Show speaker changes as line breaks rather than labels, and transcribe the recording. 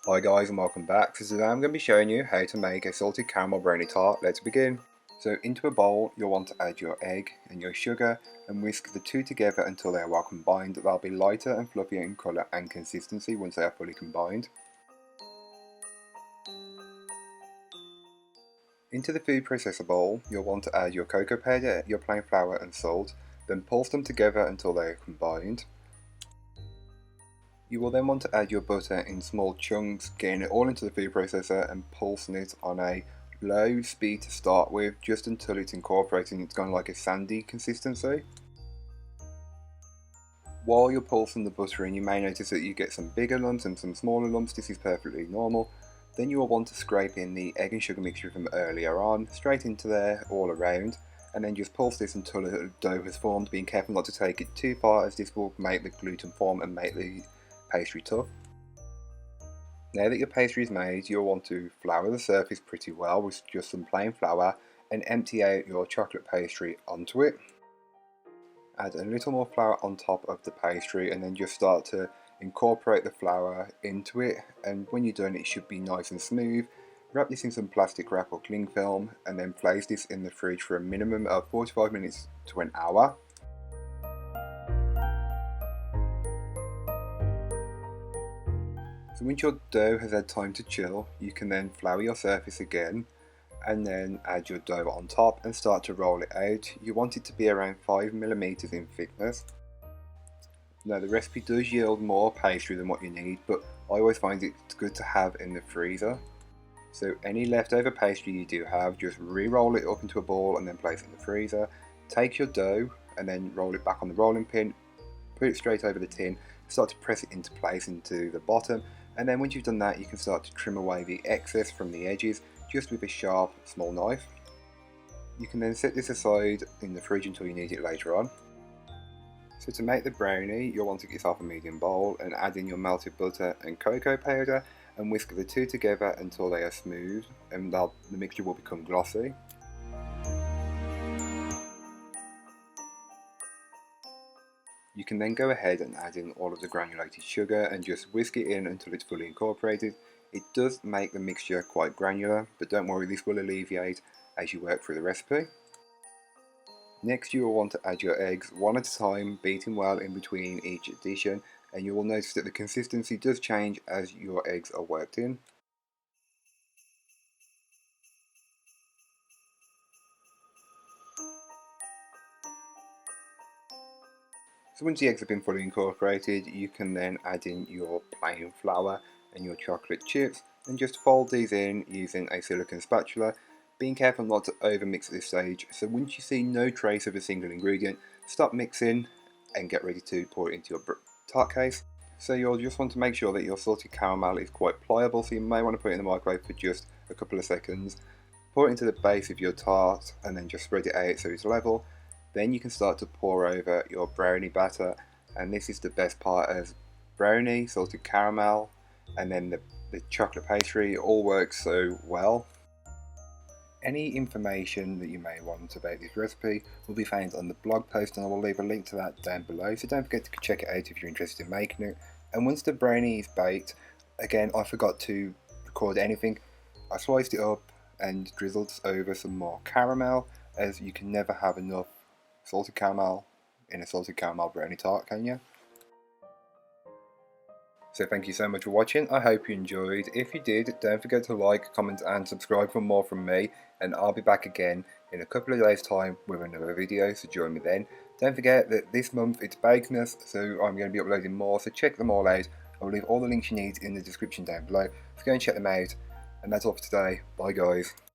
Hi guys and welcome back. So today I'm going to be showing you how to make a salted caramel brownie tart. Let's begin. So into a bowl you'll want to add your egg and your sugar and whisk the two together until they are well combined. They'll be lighter and fluffier in colour and consistency once they are fully combined. Into the food processor bowl you'll want to add your cocoa powder, your plain flour and salt, then pulse them together until they are combined. You will then want to add your butter in small chunks, getting it all into the food processor and pulsing it on a low speed to start with, just until it's incorporating. It's kind of like a sandy consistency. While you're pulsing the butter in, you may notice that you get some bigger lumps and some smaller lumps. This is perfectly normal. Then you will want to scrape in the egg and sugar mixture from earlier on, straight into there all around, and then just pulse this until a dough has formed, being careful not to take it too far as this will make the gluten form and make the pastry tough. Now that your pastry is made, you'll want to flour the surface pretty well with just some plain flour and empty out your chocolate pastry onto it. Add a little more flour on top of the pastry and then just start to incorporate the flour into it, and when you're done it should be nice and smooth. Wrap this in some plastic wrap or cling film and then place this in the fridge for a minimum of 45 minutes to an hour. So once your dough has had time to chill, you can then flour your surface again and then add your dough on top and start to roll it out. You want it to be around 5mm in thickness. Now the recipe does yield more pastry than what you need, but I always find it's good to have in the freezer. So any leftover pastry you do have, just re-roll it up into a ball and then place it in the freezer. Take your dough and then roll it back on the rolling pin, put it straight over the tin, start to press it into place into the bottom, and then once you've done that you can start to trim away the excess from the edges just with a sharp small knife. You can then set this aside in the fridge until you need it later on. So to make the brownie you'll want to get yourself a medium bowl and add in your melted butter and cocoa powder and whisk the two together until they are smooth and the mixture will become glossy. You can then go ahead and add in all of the granulated sugar and just whisk it in until it's fully incorporated. It does make the mixture quite granular, but don't worry, this will alleviate as you work through the recipe. Next you will want to add your eggs one at a time, beating well in between each addition, and you will notice that the consistency does change as your eggs are worked in. So once the eggs have been fully incorporated, you can then add in your plain flour and your chocolate chips and just fold these in using a silicone spatula, being careful not to over mix at this stage. So once you see no trace of a single ingredient, stop mixing and get ready to pour it into your tart case. So you'll just want to make sure that your salted caramel is quite pliable, so you may want to put it in the microwave for just a couple of seconds. Pour it into the base of your tart and then just spread it out so it's level. Then you can start to pour over your brownie batter, and this is the best part, as brownie, salted caramel, and then the chocolate pastry all works so well. Any information that you may want about this recipe will be found on the blog post, and I will leave a link to that down below, so don't forget to check it out if you're interested in making it. And once the brownie is baked, again I forgot to record anything, I sliced it up and drizzled over some more caramel, as you can never have enough salted caramel in a salted caramel brownie tart, can you? So thank you so much for watching. I hope you enjoyed. If you did, don't forget to like, comment and subscribe for more from me, and I'll be back again in a couple of days time with another video, so join me then. Don't forget that this month it's Bakemas, so I'm going to be uploading more, so check them all out. I'll leave all the links you need in the description down below, so go and check them out. And that's all for today. Bye guys.